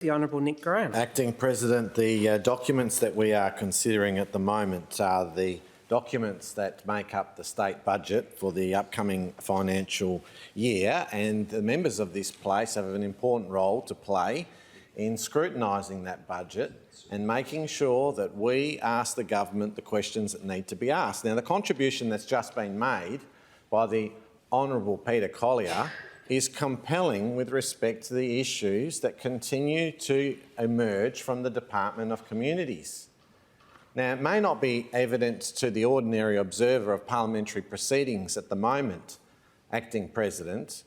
The Honourable Nick Goiran. Acting President, the documents that we are considering at the moment are the documents that make up the state budget for the upcoming financial year, and the members of this place have an important role to play in scrutinising that budget and making sure that we ask the government the questions that need to be asked. Now, the contribution that's just been made by the Honourable Peter Collier is compelling with respect to the issues that continue to emerge from the Department of Communities. Now, it may not be evident to the ordinary observer of parliamentary proceedings at the moment, Acting President,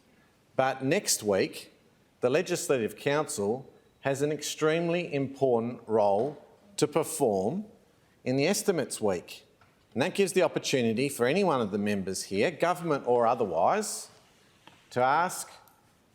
but next week the Legislative Council has an extremely important role to perform in the Estimates Week. And that gives the opportunity for any one of the members here, government or otherwise, to ask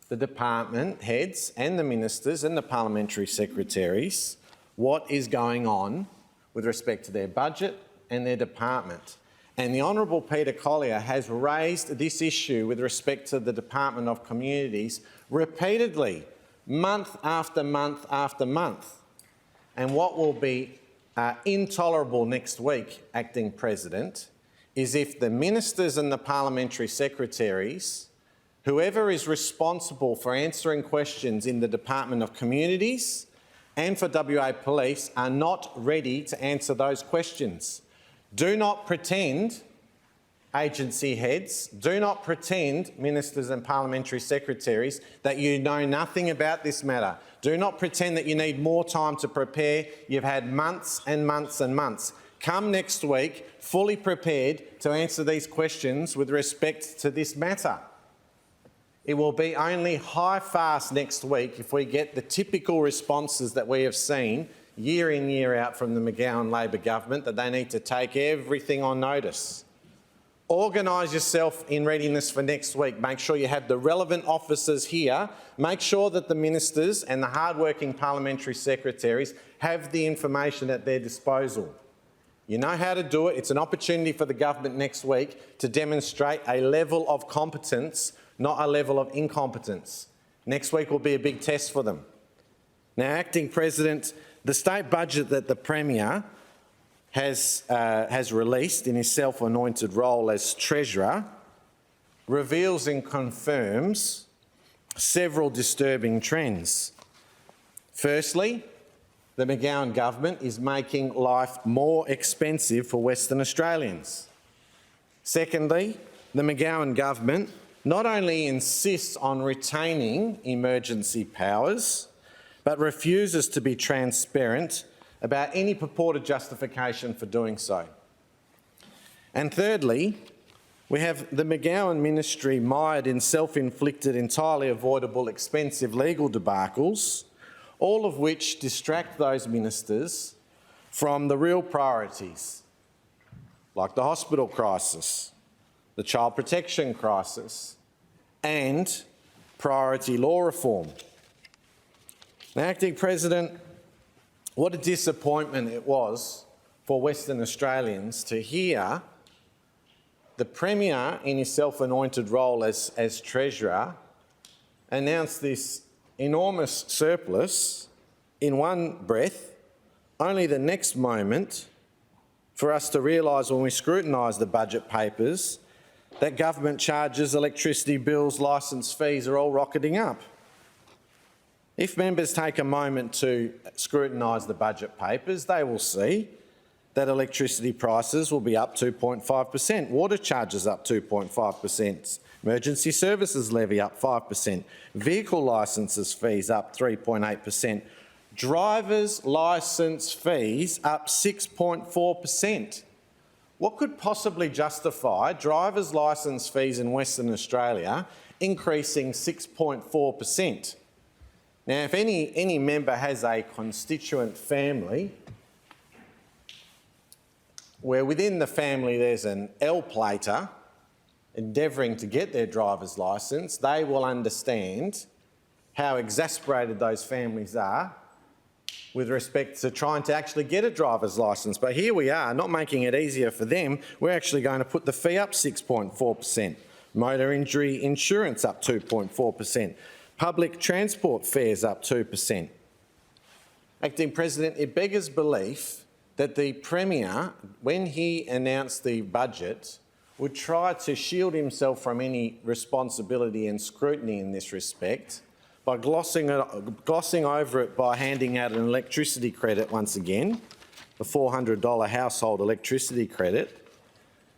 the department heads and the ministers and the parliamentary secretaries what is going on with respect to their budget and their department. And the Honourable Peter Collier has raised this issue with respect to the Department of Communities repeatedly, month after month after month. And what will be intolerable next week, Acting President, is if the ministers and the parliamentary secretaries, whoever is responsible for answering questions in the Department of Communities and for WA Police, are not ready to answer those questions. Do not pretend, agency heads, do not pretend, ministers and parliamentary secretaries, that you know nothing about this matter. Do not pretend that you need more time to prepare. You've had months and months and months. Come next week fully prepared to answer these questions with respect to this matter. It will be only high farce next week if we get the typical responses that we have seen year in, year out from the McGowan Labor government, that they need to take everything on notice. Organise yourself in readiness for next week. Make sure you have the relevant officers here. Make sure that the ministers and the hard-working parliamentary secretaries have the information at their disposal. You know how to do it. It's an opportunity for the government next week to demonstrate a level of competence, not a level of incompetence. Next week will be a big test for them. Now, Acting President, the state budget that the Premier has released in his self-anointed role as Treasurer reveals and confirms several disturbing trends. Firstly, the McGowan government is making life more expensive for Western Australians. Secondly, the McGowan government not only insists on retaining emergency powers, but refuses to be transparent about any purported justification for doing so. And thirdly, we have the McGowan ministry mired in self-inflicted, entirely avoidable, expensive legal debacles, all of which distract those ministers from the real priorities, like the hospital crisis, the child protection crisis, and priority law reform. Now, Acting President, what a disappointment it was for Western Australians to hear the Premier, in his self-anointed role as Treasurer, announce this enormous surplus in one breath, only the next moment for us to realise when we scrutinise the budget papers that government charges, electricity bills, licence fees are all rocketing up. If members take a moment to scrutinise the budget papers, they will see that electricity prices will be up 2.5%, water charges up 2.5%, emergency services levy up 5%, vehicle licences fees up 3.8%, drivers' licence fees up 6.4%. What could possibly justify drivers' licence fees in Western Australia increasing 6.4%? Now, if any member has a constituent family where within the family there's an L-plater endeavouring to get their driver's licence, they will understand how exasperated those families are with respect to trying to actually get a driver's licence. But here we are, not making it easier for them. We're actually going to put the fee up 6.4%, motor injury insurance up 2.4%, public transport fares up 2%. Acting President, it beggars belief that the Premier, when he announced the budget, would try to shield himself from any responsibility and scrutiny in this respect by glossing over it by handing out an electricity credit once again, a $400 household electricity credit.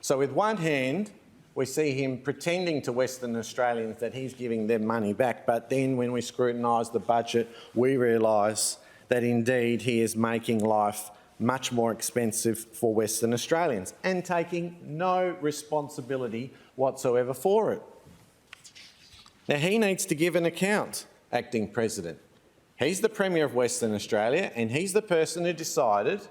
So with one hand, we see him pretending to Western Australians that he's giving them money back, but then when we scrutinise the budget, we realise that indeed he is making life much more expensive for Western Australians and taking no responsibility whatsoever for it. Now, he needs to give an account, Acting President. He's the Premier of Western Australia and he's the person who decided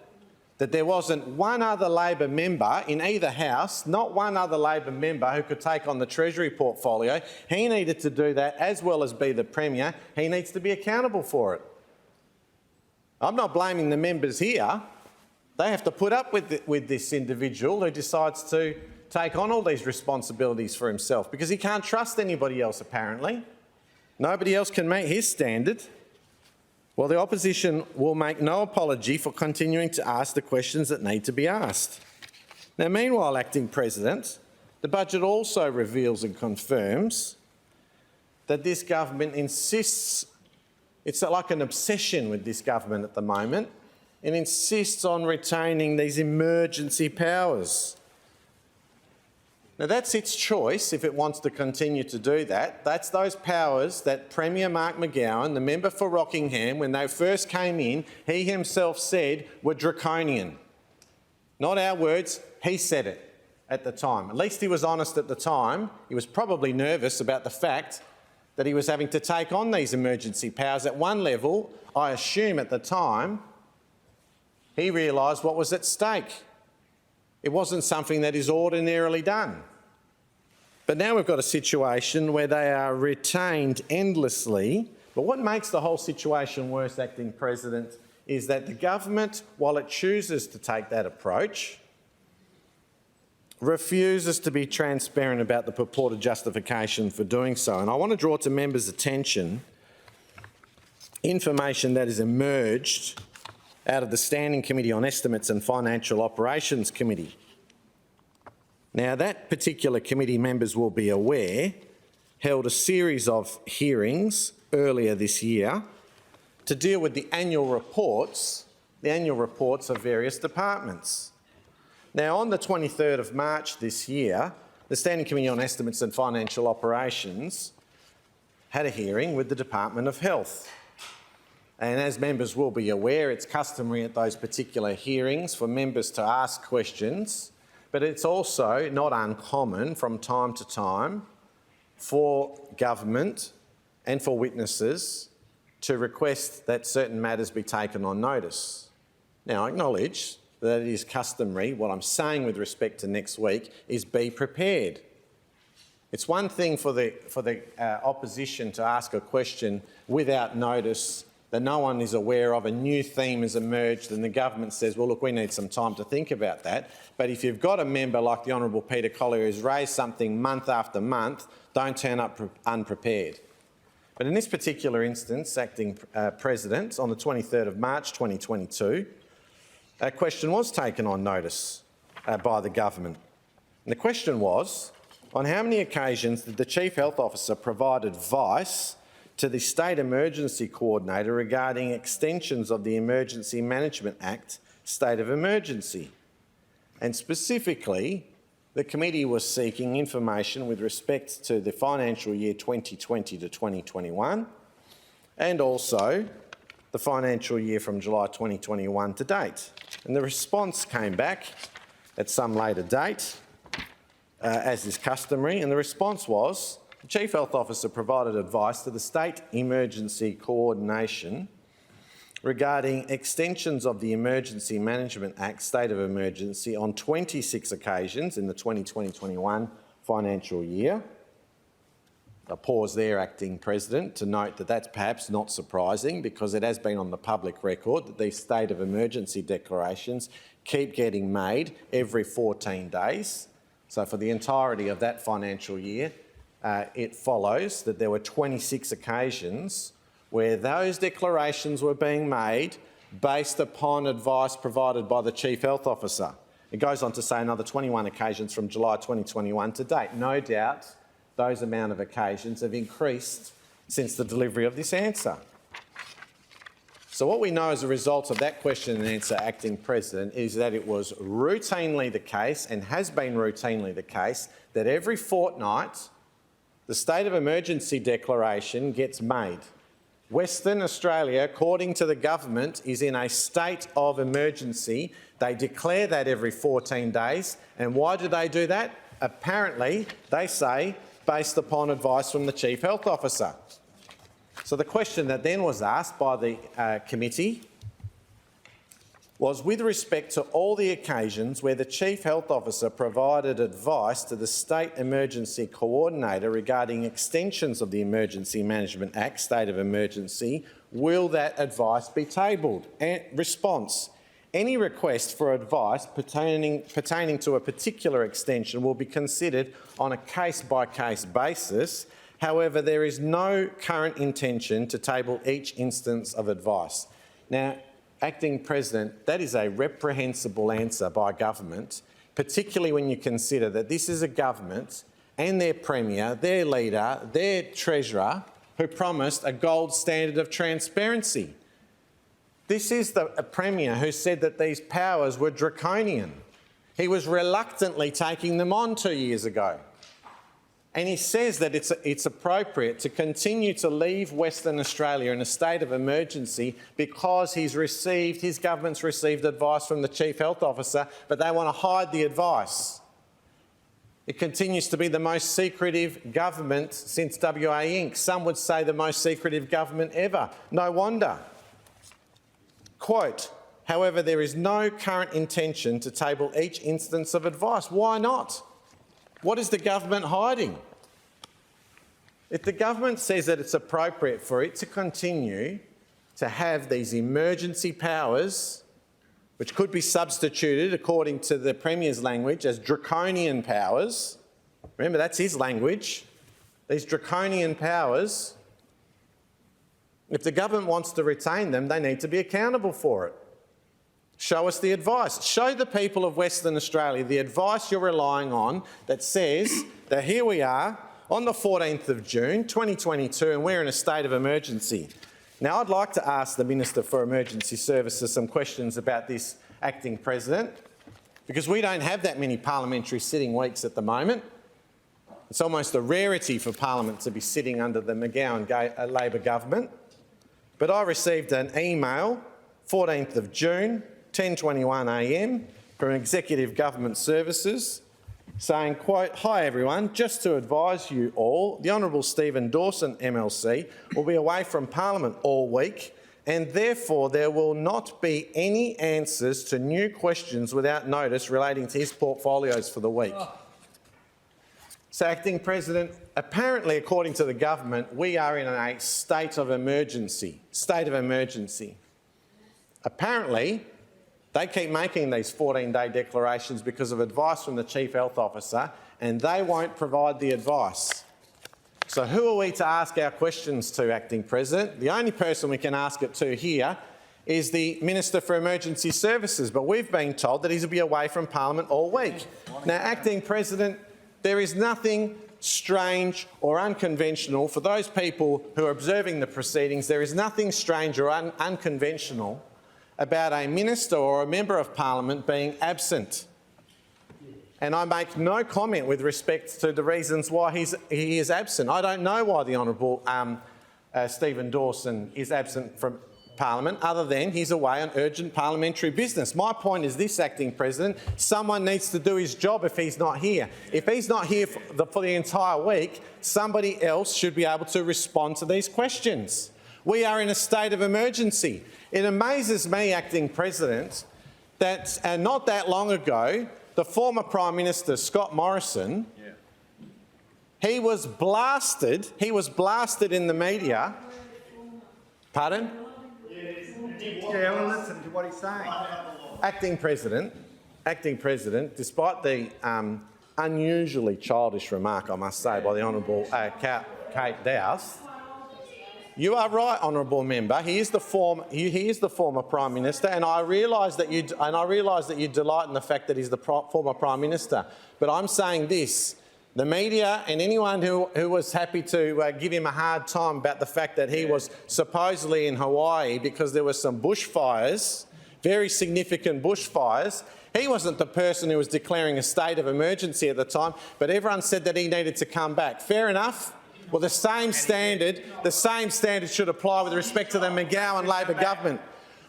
that there wasn't one other Labor member in either House, not one other Labor member who could take on the Treasury portfolio. He needed to do that as well as be the Premier. He needs to be accountable for it. I'm not blaming the members here. They have to put up with this individual who decides to take on all these responsibilities for himself because he can't trust anybody else, apparently. Nobody else can meet his standard. Well, the opposition will make no apology for continuing to ask the questions that need to be asked. Now, meanwhile, Acting President, the budget also reveals and confirms that this government insists, it's like an obsession with this government at the moment, it insists on retaining these emergency powers. Now, that's its choice if it wants to continue to do that. That's those powers that Premier Mark McGowan, the member for Rockingham, when they first came in, he himself said were draconian. Not our words, he said it at the time. At least he was honest at the time. He was probably nervous about the fact that he was having to take on these emergency powers. At one level, I assume at the time, he realised what was at stake. It wasn't something that is ordinarily done. But now we've got a situation where they are retained endlessly. But what makes the whole situation worse, Acting President, is that the government, while it chooses to take that approach, refuses to be transparent about the purported justification for doing so. And I want to draw to members' attention information that has emerged out of the Standing Committee on Estimates and Financial Operations Committee. Now, that particular committee, members will be aware, held a series of hearings earlier this year to deal with the annual reports of various departments. Now, on the 23rd of March this year, the Standing Committee on Estimates and Financial Operations had a hearing with the Department of Health. And as members will be aware, it's customary at those particular hearings for members to ask questions, but it's also not uncommon from time to time for government and for witnesses to request that certain matters be taken on notice. Now, I acknowledge that it is customary. What I'm saying with respect to next week is be prepared. It's one thing for the opposition to ask a question without notice that no one is aware of, a new theme has emerged and the government says, well, look, we need some time to think about that. But if you've got a member like the Honourable Peter Collier who's raised something month after month, don't turn up unprepared. But in this particular instance, Acting President, on the 23rd of March 2022, a question was taken on notice by the government. And the question was, on how many occasions did the Chief Health Officer provide advice to the State Emergency Coordinator regarding extensions of the Emergency Management Act state of emergency? And specifically, the committee was seeking information with respect to the financial year 2020 to 2021 and also the financial year from July 2021 to date. And the response came back at some later date, as is customary, and the response was the Chief Health Officer provided advice to the State Emergency Coordination regarding extensions of the Emergency Management Act state of emergency on 26 occasions in the 2020-21 financial year. A pause there, Acting President, to note that that's perhaps not surprising because it has been on the public record that these state of emergency declarations keep getting made every 14 days. So for the entirety of that financial year, it follows that there were 26 occasions where those declarations were being made based upon advice provided by the Chief Health Officer. It goes on to say another 21 occasions from July 2021 to date. No doubt those amount of occasions have increased since the delivery of this answer. So what we know as a result of that question and answer, Acting President, is that it was routinely the case, and has been routinely the case, that every fortnight the state of emergency declaration gets made. Western Australia, according to the government, is in a state of emergency. They declare that every 14 days. And why do they do that? Apparently, they say, based upon advice from the Chief Health Officer. So the question that then was asked by the committee was, with respect to all the occasions where the Chief Health Officer provided advice to the State Emergency Coordinator regarding extensions of the Emergency Management Act, state of emergency, will that advice be tabled? And response: any request for advice pertaining to a particular extension will be considered on a case-by-case basis. However, there is no current intention to table each instance of advice. Now, Acting President, that is a reprehensible answer by government, particularly when you consider that this is a government and their Premier, their leader, their Treasurer, who promised a gold standard of transparency. This is a Premier who said that these powers were draconian. He was reluctantly taking them on 2 years ago. And he says that it's appropriate to continue to leave Western Australia in a state of emergency because his government's received advice from the Chief Health Officer, but they want to hide the advice. It continues to be the most secretive government since WA Inc. Some would say the most secretive government ever. No wonder. Quote, however, there is no current intention to table each instance of advice. Why not? What is the government hiding? If the government says that it's appropriate for it to continue to have these emergency powers, which could be substituted, according to the Premier's language, as draconian powers, remember that's his language, these draconian powers, if the government wants to retain them, they need to be accountable for it. Show us the advice. Show the people of Western Australia the advice you're relying on that says that here we are on the 14th of June 2022 and we're in a state of emergency. Now, I'd like to ask the Minister for Emergency Services some questions about this, Acting President, because we don't have that many parliamentary sitting weeks at the moment. It's almost a rarity for Parliament to be sitting under the McGowan Labor government. But I received an email, 14th of June, 10:21 a.m, from Executive Government Services saying, quote, hi everyone, just to advise you all, the Honourable Stephen Dawson MLC will be away from Parliament all week and therefore there will not be any answers to new questions without notice relating to his portfolios for the week. So, Acting President, apparently, according to the government, we are in a state of emergency. Apparently, they keep making these 14-day declarations because of advice from the Chief Health Officer, and they won't provide the advice. So who are we to ask our questions to, Acting President? The only person we can ask it to here is the Minister for Emergency Services, but we've been told that he's to be away from Parliament all week. Now, Acting President, there is nothing strange or unconventional for those people who are observing the proceedings. There is nothing strange or unconventional about a minister or a member of Parliament being absent. And I make no comment with respect to the reasons why he is absent. I don't know why the Honourable Stephen Dawson is absent from Parliament, other than he's away on urgent parliamentary business. My point is this, Acting President, someone needs to do his job if he's not here. If he's not here for the entire week, somebody else should be able to respond to these questions. We are in a state of emergency. It amazes me, Acting President, that not that long ago, the former Prime Minister, Scott Morrison, he was blasted in the media. Pardon? Yeah, well, listen to what he's saying. Acting President, despite the unusually childish remark, I must say, by the Honourable Kate Dowse, You are right, honourable member. He is the former Prime Minister, and I realise that you delight in the fact that he's the former Prime Minister. But I'm saying this: the media and anyone who was happy to give him a hard time about the fact that he was supposedly in Hawaii because there were some bushfires, very significant bushfires. He wasn't the person who was declaring a state of emergency at the time, but everyone said that he needed to come back. Fair enough. Well, the same standard should apply with respect to the McGowan Labor government.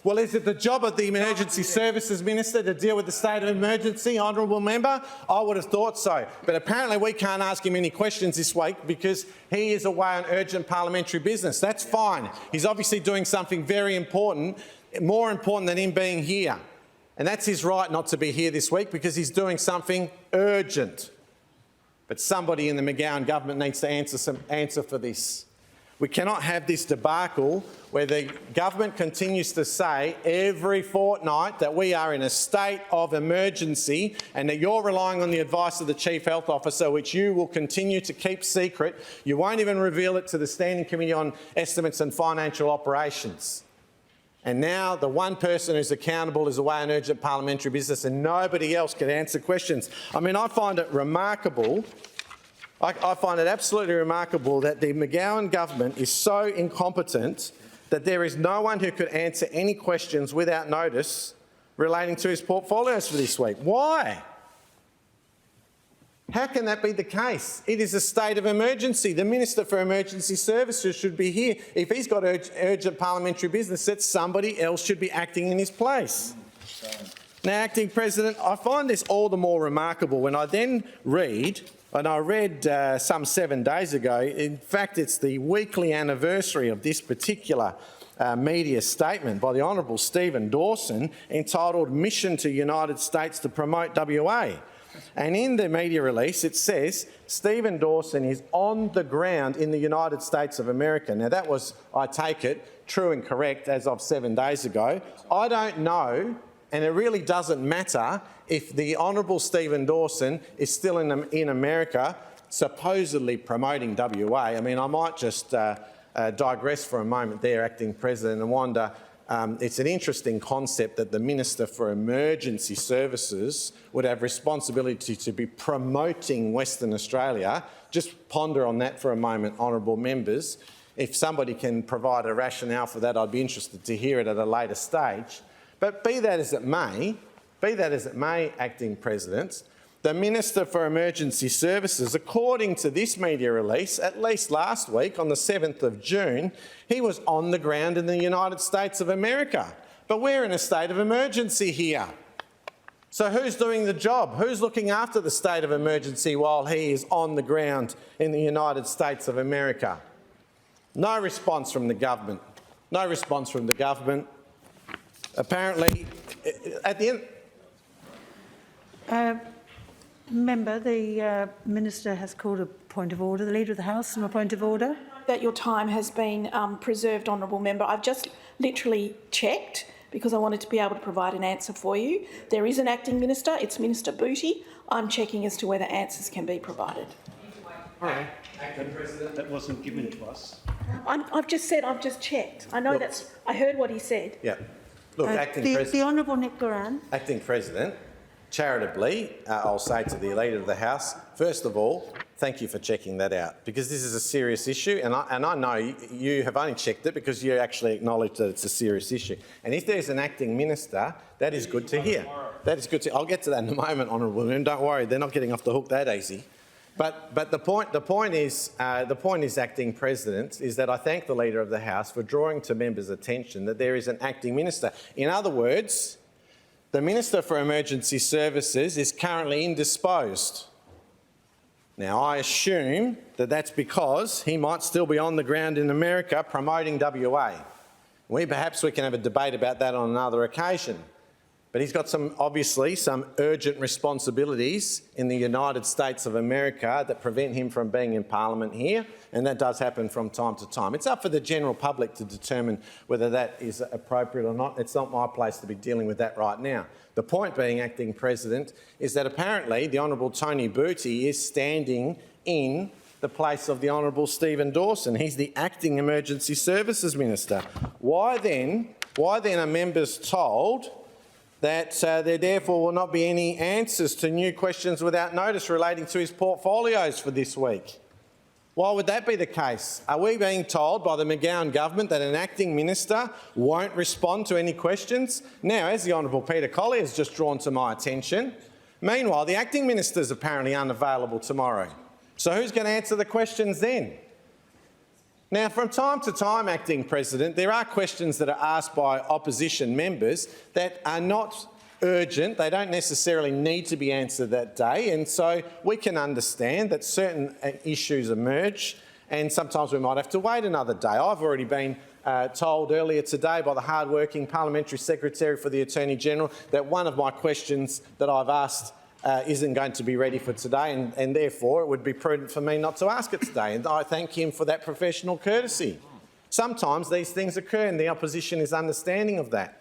Well, is it the job of the Emergency Services Minister to deal with the state of emergency, honourable member? I would have thought so. But apparently we can't ask him any questions this week because he is away on urgent parliamentary business. That's fine. He's obviously doing something very important, more important than him being here. And that's his right not to be here this week because he's doing something urgent. But somebody in the McGowan government needs to answer for this. We cannot have this debacle where the government continues to say every fortnight that we are in a state of emergency and that you're relying on the advice of the Chief Health Officer, which you will continue to keep secret. You won't even reveal it to the Standing Committee on Estimates and Financial Operations. And now the one person who's accountable is away on urgent parliamentary business and nobody else can answer questions. I mean, I find it remarkable. I find it absolutely remarkable that the McGowan government is so incompetent that there is no one who could answer any questions without notice relating to his portfolios for this week. Why? How can that be the case? It is a state of emergency. The Minister for Emergency Services should be here. If he's got urgent parliamentary business, that somebody else should be acting in his place. Now, Acting President, I find this all the more remarkable when I then read, and I read some 7 days ago, in fact it's the weekly anniversary of this particular media statement by the Honourable Stephen Dawson entitled "Mission to United States to Promote WA." And in the media release it says Stephen Dawson is on the ground in the United States of America. Now that was, I take it, true and correct as of 7 days ago. I don't know, and it really doesn't matter if the Honourable Stephen Dawson is still in America supposedly promoting WA. I mean, I might just digress for a moment there, Acting President, and wonder, it's an interesting concept that the Minister for Emergency Services would have responsibility to be promoting Western Australia. Just ponder on that for a moment, honourable members. If somebody can provide a rationale for that, I'd be interested to hear it at a later stage. But be that as it may, Acting President, the Minister for Emergency Services, according to this media release, at least last week on the 7th of June, he was on the ground in the United States of America. But we're in a state of emergency here. So who's doing the job? Who's looking after the state of emergency while he is on the ground in the United States of America? No response from the government. No response from the government. Apparently, at the end... Member, the Minister has called a point of order. The Leader of the House on a point of order. That your time has been preserved, honourable member. I've just literally checked because I wanted to be able to provide an answer for you. There is an acting minister. It's Minister Booty. I'm checking as to whether answers can be provided. All right. Acting President, that wasn't given to us. I've just said I've just checked. I know that's. I heard what he said. Yeah. Look, Acting President. The Honourable Nick Goiran. Acting President. Charitably, I'll say to the Leader of the House, first of all, thank you for checking that out, because this is a serious issue, and I know you have only checked it because you actually acknowledge that it's a serious issue. And if there's an acting minister, that is good to hear. That is good to. I'll get to that in a moment, honourable member. Don't worry, they're not getting off the hook that easy. But the point is, Acting President, is that I thank the Leader of the House for drawing to members' attention that there is an acting minister. In other words, the Minister for Emergency Services is currently indisposed. Now, I assume that that's because he might still be on the ground in America promoting WA. Perhaps we can have a debate about that on another occasion. But he's got obviously some urgent responsibilities in the United States of America that prevent him from being in Parliament here, and that does happen from time to time. It's up for the general public to determine whether that is appropriate or not. It's not my place to be dealing with that right now. The point being, Acting President, is that apparently the Honourable Tony Booty is standing in the place of the Honourable Stephen Dawson. He's the Acting Emergency Services Minister. Why then are members told that there therefore will not be any answers to new questions without notice relating to his portfolios for this week? Why would that be the case? Are we being told by the McGowan government that an acting minister won't respond to any questions? Now, as the Honourable Peter Collier has just drawn to my attention, meanwhile, the acting minister is apparently unavailable tomorrow. So who's going to answer the questions then? Now, from time to time, Acting President, there are questions that are asked by opposition members that are not urgent. They don't necessarily need to be answered that day, and so we can understand that certain issues emerge and sometimes we might have to wait another day. I've already been told earlier today by the hard-working Parliamentary Secretary for the Attorney-General that one of my questions that I've asked isn't going to be ready for today, and therefore it would be prudent for me not to ask it today, and I thank him for that professional courtesy. Sometimes these things occur and the opposition is understanding of that.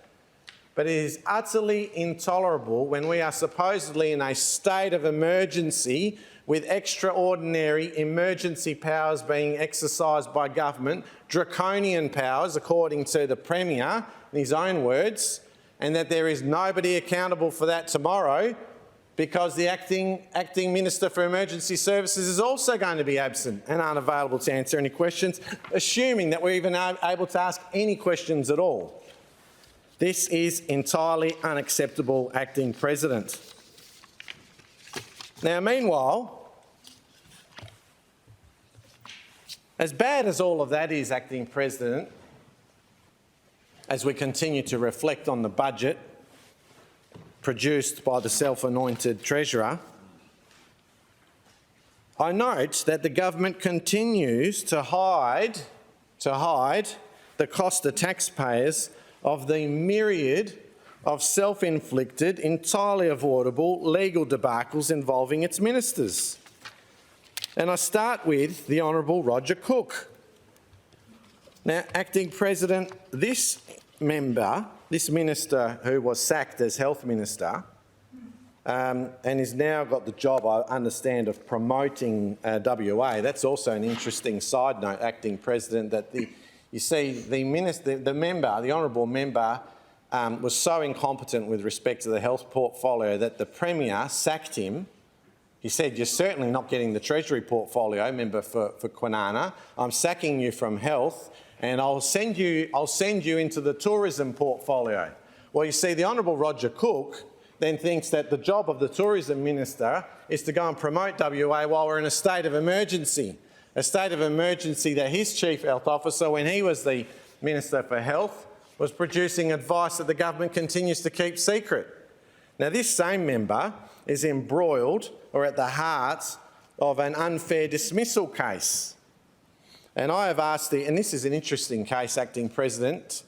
But it is utterly intolerable when we are supposedly in a state of emergency with extraordinary emergency powers being exercised by government, draconian powers according to the Premier, in his own words, and that there is nobody accountable for that tomorrow because the acting Minister for Emergency Services is also going to be absent and unavailable to answer any questions, assuming that we're even able to ask any questions at all. This is entirely unacceptable, Acting President. Now, meanwhile, as bad as all of that is, Acting President, as we continue to reflect on the budget produced by the self-anointed Treasurer, I note that the government continues to hide the cost to taxpayers of the myriad of self-inflicted, entirely avoidable legal debacles involving its ministers. And I start with the Honourable Roger Cook. Now, Acting President, this minister who was sacked as Health Minister and has now got the job, I understand, of promoting WA. That's also an interesting side note, Acting President, that the honourable member was so incompetent with respect to the health portfolio that the Premier sacked him. He said, "You're certainly not getting the Treasury portfolio, member for Kwinana. I'm sacking you from health, and I'll send you into the tourism portfolio." Well, you see, the Honourable Roger Cook then thinks that the job of the tourism minister is to go and promote WA while we're in a state of emergency. A state of emergency that his Chief Health Officer, when he was the Minister for Health, was producing advice that the government continues to keep secret. Now, this same member is embroiled or at the heart of an unfair dismissal case. And I have asked and this is an interesting case, Acting President,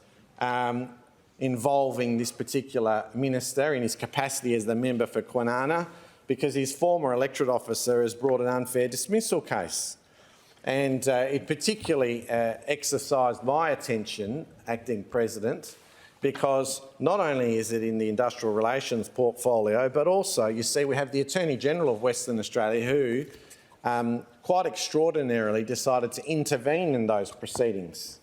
involving this particular minister in his capacity as the member for Kwinana, because his former electorate officer has brought an unfair dismissal case. And it particularly exercised my attention, Acting President, because not only is it in the industrial relations portfolio, but also, you see, we have the Attorney-General of Western Australia who quite extraordinarily decided to intervene in those proceedings.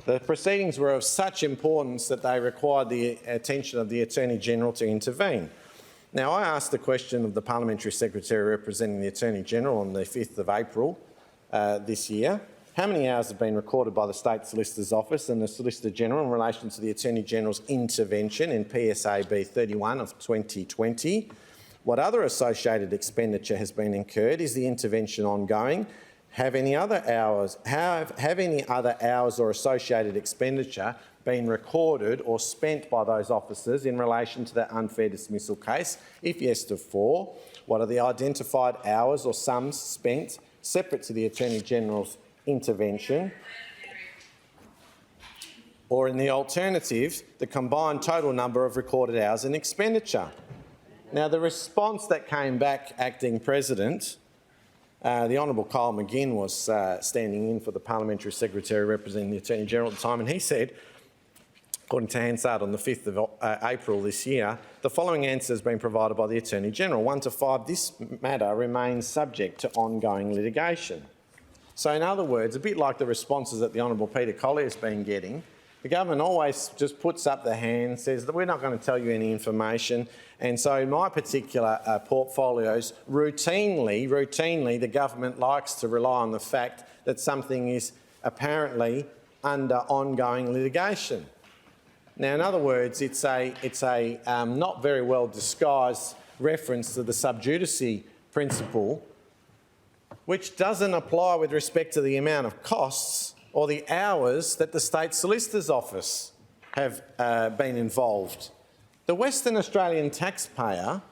The proceedings were of such importance that they required the attention of the Attorney-General to intervene. Now, I asked the question of the Parliamentary Secretary representing the Attorney-General on the 5th of April this year, how many hours have been recorded by the State Solicitor's Office and the Solicitor-General in relation to the Attorney-General's intervention in PSAB 31 of 2020? What other associated expenditure has been incurred? Is the intervention ongoing? Have any other hours or associated expenditure been recorded or spent by those officers in relation to that unfair dismissal case? If yes to 4, what are the identified hours or sums spent separate to the Attorney-General's intervention? Or in the alternative, the combined total number of recorded hours and expenditure? Now, the response that came back, Acting President, the Honourable Kyle McGinn was standing in for the Parliamentary Secretary representing the Attorney-General at the time, and he said, according to Hansard on the 5th of April this year, the following answer has been provided by the Attorney-General. 1 to 5, this matter remains subject to ongoing litigation. So in other words, a bit like the responses that the Honourable Peter Collier's been getting, the government always just puts up their hand, says that we're not going to tell you any information. And so in my particular portfolios, routinely the government likes to rely on the fact that something is apparently under ongoing litigation. Now, in other words, it's a not very well disguised reference to the sub judice principle, which doesn't apply with respect to the amount of costs or the hours that the State Solicitor's Office have been involved. The Western Australian taxpayer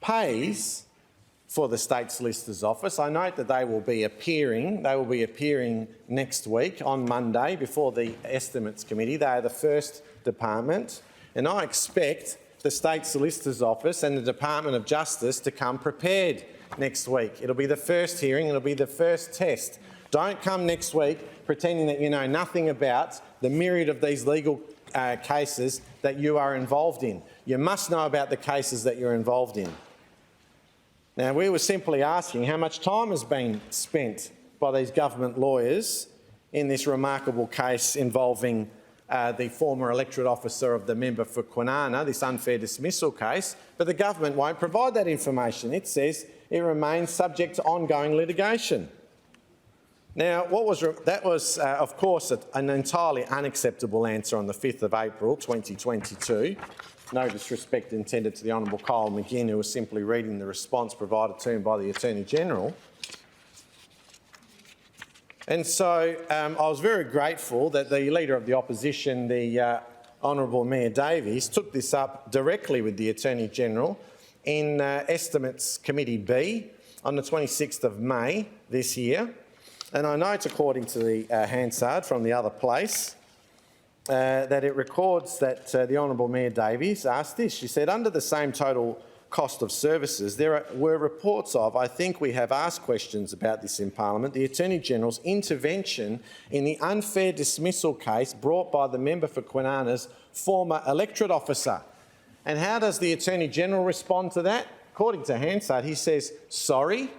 pays for the State Solicitor's Office. I note that they will be appearing next week on Monday before the Estimates Committee. They are the first department, and I expect the State Solicitor's Office and the Department of Justice to come prepared next week. It'll be the first hearing, it'll be the first test. Don't come next week pretending that you know nothing about the myriad of these legal cases that you are involved in. You must know about the cases that you're involved in. Now, we were simply asking how much time has been spent by these government lawyers in this remarkable case involving the former electorate officer of the member for Kwinana, this unfair dismissal case, but the government won't provide that information. It says it remains subject to ongoing litigation. Now, that was, of course, an entirely unacceptable answer on the 5th of April 2022. No disrespect intended to the Honourable Kyle McGinn, who was simply reading the response provided to him by the Attorney-General. And so I was very grateful that the Leader of the Opposition, the Honourable Mayor Davies, took this up directly with the Attorney-General in Estimates Committee B on the 26th of May this year. And I note, according to the Hansard from the other place, that it records that the Honourable Mayor Davies asked this. She said, under the same total cost of services, there were reports of, I think we have asked questions about this in Parliament, the Attorney-General's intervention in the unfair dismissal case brought by the member for Kwinana's former electorate officer. And how does the Attorney-General respond to that? According to Hansard, he says, sorry.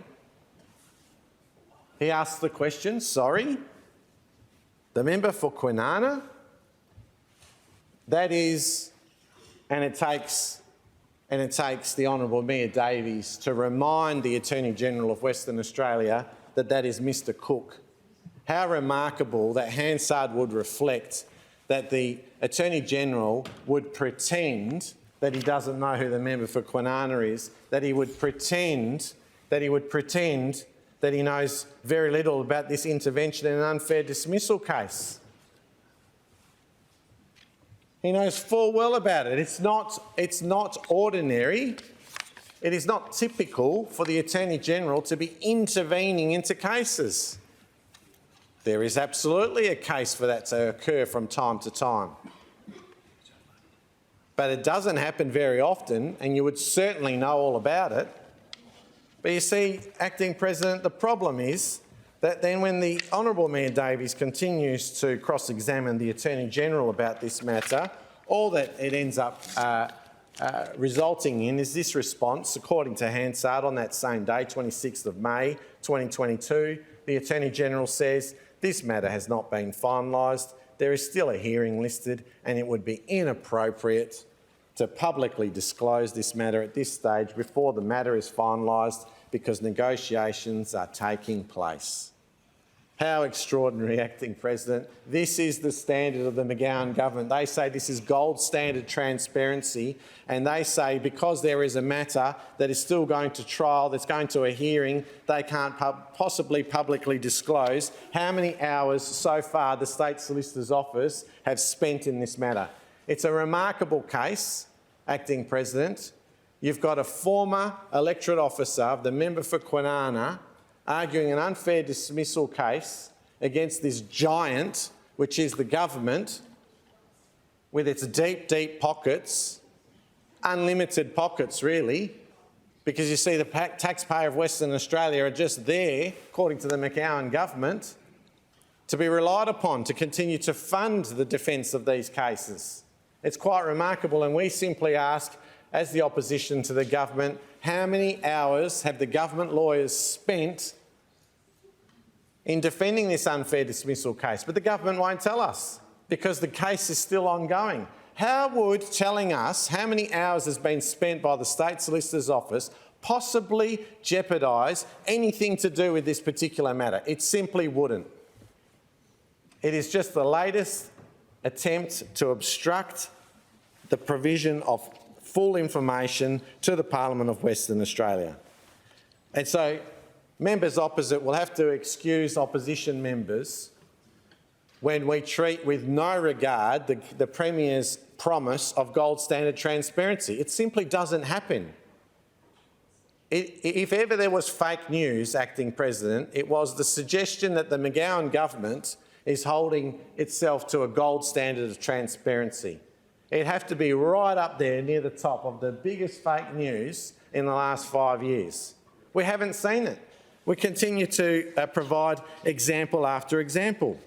He asks the question, sorry? The member for Kwinana? That is, and it takes the Honourable Mayor Davies to remind the Attorney-General of Western Australia that that is Mr Cook. How remarkable that Hansard would reflect that the Attorney-General would pretend that he doesn't know who the member for Kwinana is, that he would pretend that he knows very little about this intervention in an unfair dismissal case. He knows full well about it. It's not ordinary. It is not typical for the Attorney-General to be intervening into cases. There is absolutely a case for that to occur from time to time. But it doesn't happen very often, and you would certainly know all about it. But you see, Acting President, the problem is that then when the Honourable Mayor Davies continues to cross-examine the Attorney-General about this matter, all that it ends up resulting in is this response. According to Hansard, on that same day, 26th of May 2022, the Attorney-General says, this matter has not been finalised, there is still a hearing listed, and it would be inappropriate to publicly disclose this matter at this stage before the matter is finalised because negotiations are taking place. How extraordinary, Acting President. This is the standard of the McGowan government. They say this is gold standard transparency, and they say because there is a matter that is still going to trial, that's going to a hearing, they can't possibly publicly disclose how many hours so far the State Solicitor's Office have spent in this matter. It's a remarkable case, Acting President. You've got a former electorate officer of the member for Kwinana arguing an unfair dismissal case against this giant, which is the government, with its deep, deep pockets, unlimited pockets really, because you see the taxpayer of Western Australia are just there, according to the McGowan government, to be relied upon to continue to fund the defence of these cases. It's quite remarkable, and we simply ask, as the opposition to the government, how many hours have the government lawyers spent in defending this unfair dismissal case, but the government won't tell us because the case is still ongoing. How would telling us how many hours has been spent by the State Solicitor's Office possibly jeopardise anything to do with this particular matter? It simply wouldn't. It is just the latest attempt to obstruct the provision of full information to the Parliament of Western Australia. And so members opposite will have to excuse opposition members when we treat with no regard the Premier's promise of gold standard transparency. It simply doesn't happen. If ever there was fake news, Acting President, it was the suggestion that the McGowan government is holding itself to a gold standard of transparency. It'd have to be right up there near the top of the biggest fake news in the last 5 years. We haven't seen it. We continue to provide example after example.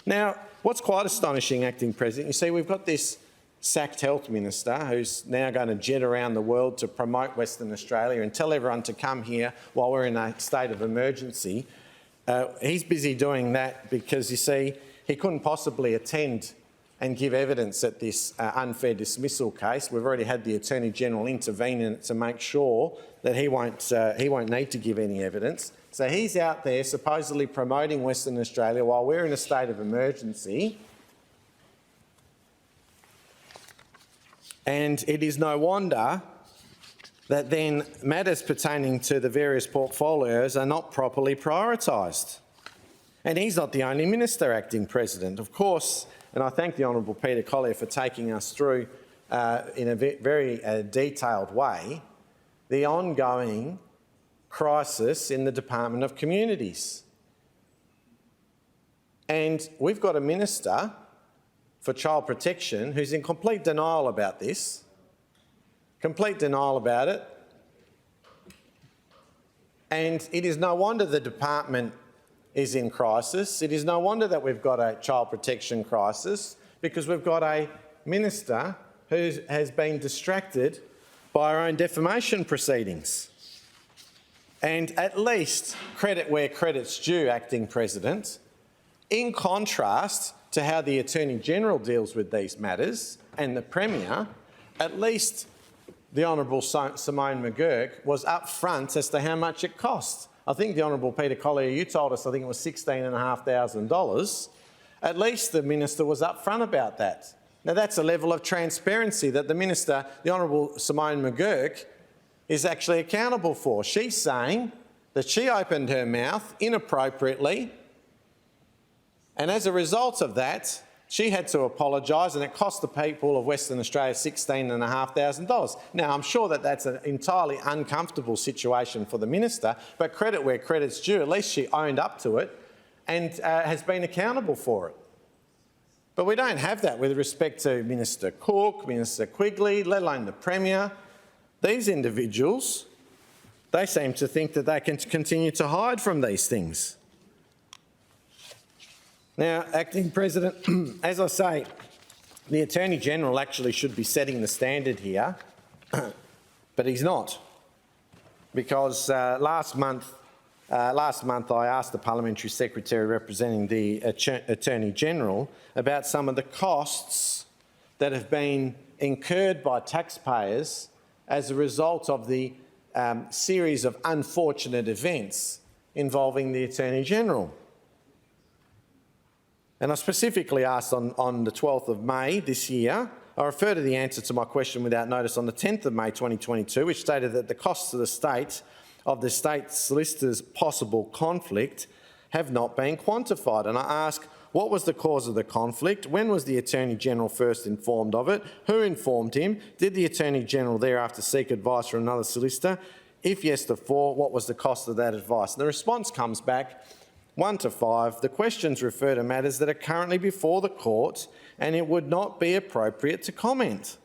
Now, what's quite astonishing, Acting President, you see we've got this sacked health minister who's now going to jet around the world to promote Western Australia and tell everyone to come here while we're in a state of emergency. He's busy doing that because, you see, he couldn't possibly attend and give evidence at this unfair dismissal case. We've already had the Attorney-General intervene in it to make sure that he won't need to give any evidence. So he's out there supposedly promoting Western Australia while we're in a state of emergency. And it is no wonder that then matters pertaining to the various portfolios are not properly prioritised. And he's not the only minister, Acting President. Of course, and I thank the Honourable Peter Collier for taking us through in a very detailed way the ongoing crisis in the Department of Communities. And we've got a minister for child protection who's in complete denial about this, complete denial about it. And it is no wonder the department is in crisis. It is no wonder that we've got a child protection crisis, because we've got a minister who has been distracted by our own defamation proceedings. And at least credit where credit's due, Acting President, in contrast to how the Attorney-General deals with these matters and the Premier, at least the Honourable Simone McGurk was upfront as to how much it cost. I think the Honourable Peter Collier, you told us I think it was $16,500. At least the minister was upfront about that. Now that's a level of transparency that the minister, the Honourable Simone McGurk, is actually accountable for. She's saying that she opened her mouth inappropriately, and as a result of that, she had to apologise, and it cost the people of Western Australia $16,500. Now, I'm sure that that's an entirely uncomfortable situation for the minister, but credit where credit's due. At least she owned up to it and has been accountable for it. But we don't have that with respect to Minister Cook, Minister Quigley, let alone the Premier. These individuals, they seem to think that they can continue to hide from these things. Now, Acting President, as I say, the Attorney-General actually should be setting the standard here, but he's not, because last month I asked the Parliamentary Secretary representing the Attorney-General about some of the costs that have been incurred by taxpayers as a result of the series of unfortunate events involving the Attorney-General. And I specifically asked on the 12th of May this year, I refer to the answer to my question without notice on the 10th of May 2022, which stated that the costs to the state of the state solicitor's possible conflict have not been quantified. And I ask, what was the cause of the conflict? When was the Attorney-General first informed of it? Who informed him? Did the Attorney-General thereafter seek advice from another solicitor? If yes, therefore, what was the cost of that advice? And the response comes back 1 to 5, the questions refer to matters that are currently before the court and it would not be appropriate to comment.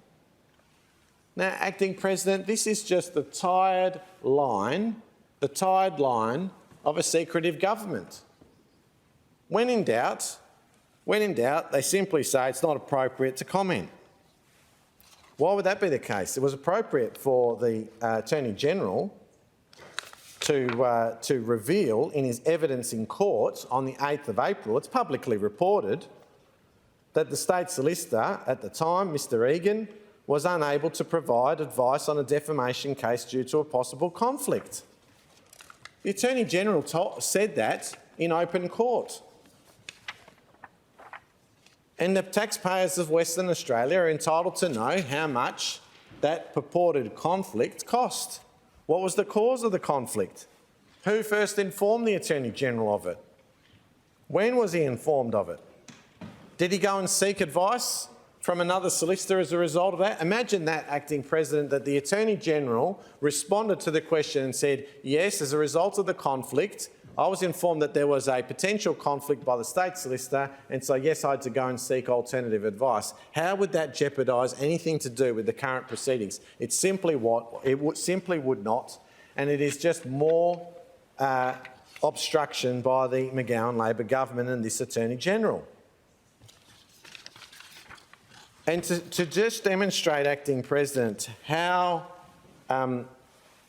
Now, Acting President, this is just the tired line of a secretive government. When in doubt, they simply say it's not appropriate to comment. Why would that be the case? It was appropriate for the Attorney-General to reveal in his evidence in court on the 8th of April, it's publicly reported, that the State Solicitor at the time, Mr Egan, was unable to provide advice on a defamation case due to a possible conflict. The Attorney-General said that in open court. And the taxpayers of Western Australia are entitled to know how much that purported conflict cost. What was the cause of the conflict? Who first informed the Attorney-General of it? When was he informed of it? Did he go and seek advice from another solicitor as a result of that? Imagine that, Acting President, that the Attorney-General responded to the question and said, yes, as a result of the conflict, I was informed that there was a potential conflict by the State Solicitor, and so yes, I had to go and seek alternative advice. How would that jeopardise anything to do with the current proceedings? It simply would not, and it is just more obstruction by the McGowan Labor government and this Attorney-General. And to just demonstrate, Acting President, how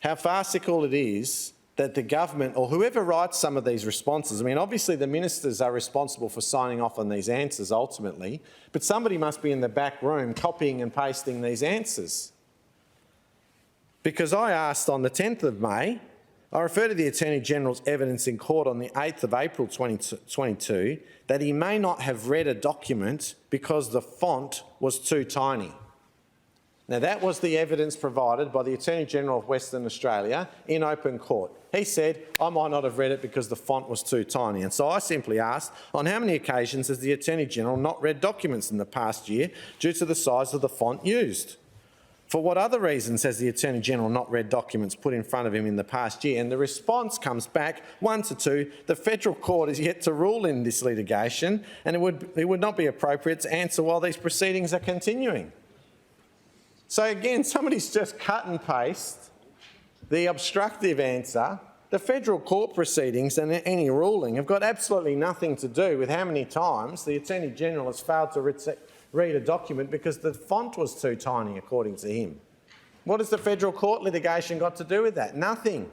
farcical it is that the government, or whoever writes some of these responses, I mean, obviously the ministers are responsible for signing off on these answers ultimately, but somebody must be in the back room copying and pasting these answers. Because I asked on the 10th of May, I refer to the Attorney-General's evidence in court on the 8th of April 2022 that he may not have read a document because the font was too tiny. Now, that was the evidence provided by the Attorney-General of Western Australia in open court. He said, I might not have read it because the font was too tiny. And so I simply asked, on how many occasions has the Attorney-General not read documents in the past year due to the size of the font used? For what other reasons has the Attorney-General not read documents put in front of him in the past year? And the response comes back 1 to 2. The federal court is yet to rule in this litigation, and it would not be appropriate to answer while these proceedings are continuing. So again, somebody's just cut and paste the obstructive answer. The federal court proceedings and any ruling have got absolutely nothing to do with how many times the Attorney-General has failed to read a document because the font was too tiny, according to him. What has the federal court litigation got to do with that? Nothing.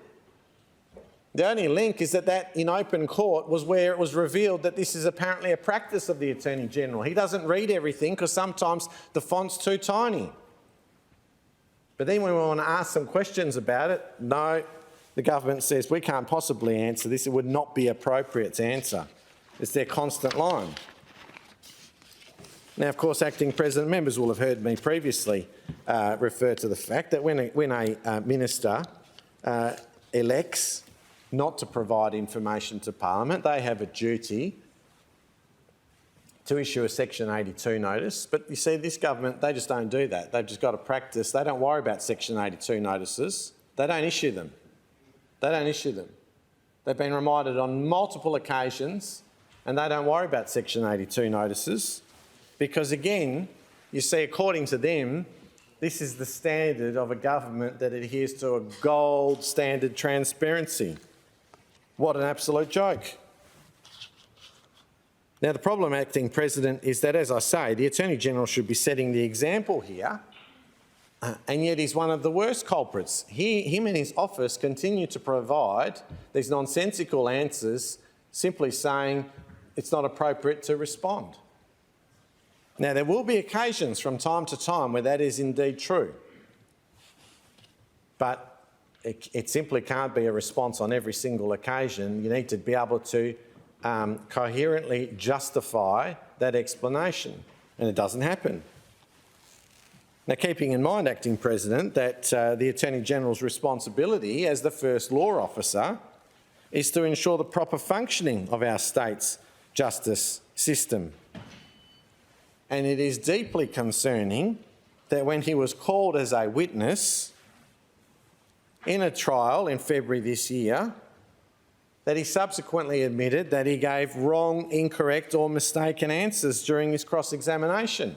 The only link is that in open court was where it was revealed that this is apparently a practice of the Attorney-General. He doesn't read everything because sometimes the font's too tiny. But then when we want to ask some questions about it, no, the government says we can't possibly answer this. It would not be appropriate to answer. It's their constant line. Now, of course, Acting President, members will have heard me previously refer to the fact that when a minister elects not to provide information to Parliament, they have a duty to issue a Section 82 notice. But you see, this government, they just don't do that. They've just got a practice. They don't worry about Section 82 notices. They don't issue them. They don't issue them. They've been reminded on multiple occasions, and they don't worry about Section 82 notices because, again, you see, according to them, this is the standard of a government that adheres to a gold standard transparency. What an absolute joke. Now, the problem, Acting President, is that, as I say, the Attorney-General should be setting the example here, and yet he's one of the worst culprits. Him and his office continue to provide these nonsensical answers, simply saying it's not appropriate to respond. Now, there will be occasions from time to time where that is indeed true, but it simply can't be a response on every single occasion. You need to be able to coherently justify that explanation, and it doesn't happen. Now, keeping in mind, Acting President, that the Attorney-General's responsibility as the first law officer is to ensure the proper functioning of our state's justice system. And it is deeply concerning that when he was called as a witness in a trial in February this year, that he subsequently admitted that he gave wrong, incorrect or mistaken answers during his cross-examination.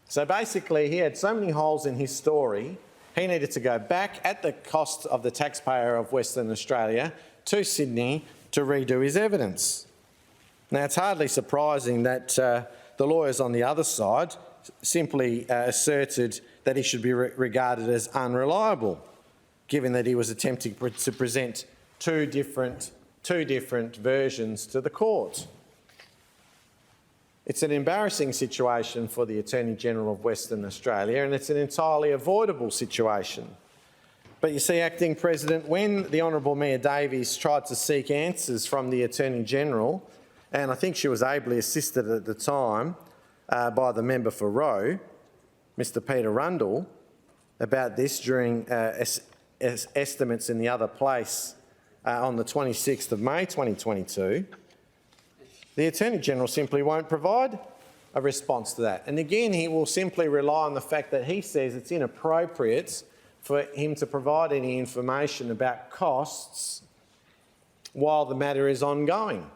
So basically, he had so many holes in his story, he needed to go back at the cost of the taxpayer of Western Australia to Sydney to redo his evidence. Now, it's hardly surprising that the lawyers on the other side simply asserted that he should be regarded as unreliable. given that he was attempting to present two different versions to the court. It's an embarrassing situation for the Attorney-General of Western Australia, and it's an entirely avoidable situation. But you see, Acting President, when the Honourable Mayor Davies tried to seek answers from the Attorney-General, and I think she was ably assisted at the time by the member for Roe, Mr Peter Rundle, about this during estimates in the other place on the 26th of May 2022, the Attorney-General simply won't provide a response to that. And again, he will simply rely on the fact that he says it's inappropriate for him to provide any information about costs while the matter is ongoing.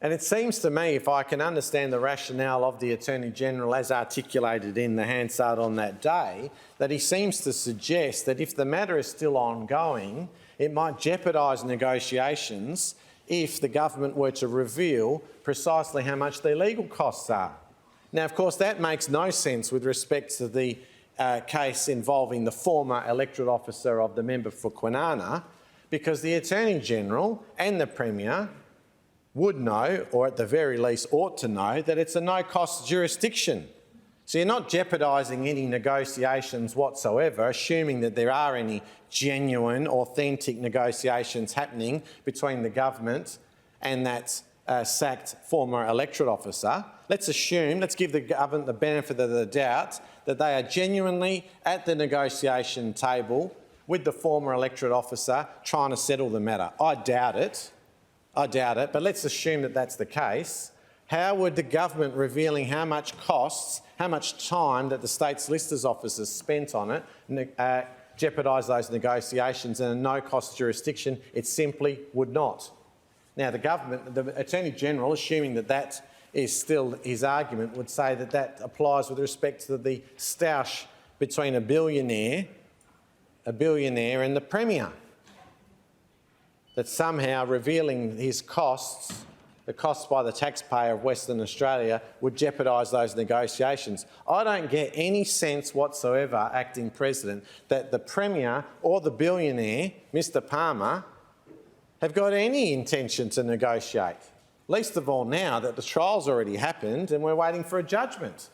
And it seems to me, if I can understand the rationale of the Attorney-General as articulated in the Hansard on that day, that he seems to suggest that if the matter is still ongoing, it might jeopardise negotiations if the government were to reveal precisely how much their legal costs are. Now, of course, that makes no sense with respect to the case involving the former electorate officer of the member for Kwinana, because the Attorney-General and the Premier would know, or at the very least ought to know, that it's a no-cost jurisdiction. So you're not jeopardising any negotiations whatsoever, assuming that there are any genuine, authentic negotiations happening between the government and that sacked former electorate officer. Let's give the government the benefit of the doubt that they are genuinely at the negotiation table with the former electorate officer trying to settle the matter. I doubt it, but let's assume that that's the case. How would the government revealing how much costs, how much time that the State Solicitor's Office has spent on it, jeopardise those negotiations in a no-cost jurisdiction? It simply would not. Now, the Attorney-General, assuming that that is still his argument, would say that that applies with respect to the stoush between a billionaire and the Premier. That somehow revealing his costs, the costs by the taxpayer of Western Australia, would jeopardise those negotiations. I don't get any sense whatsoever, Acting President, that the Premier or the billionaire, Mr Palmer, have got any intention to negotiate. Least of all now that the trial's already happened and we're waiting for a judgment.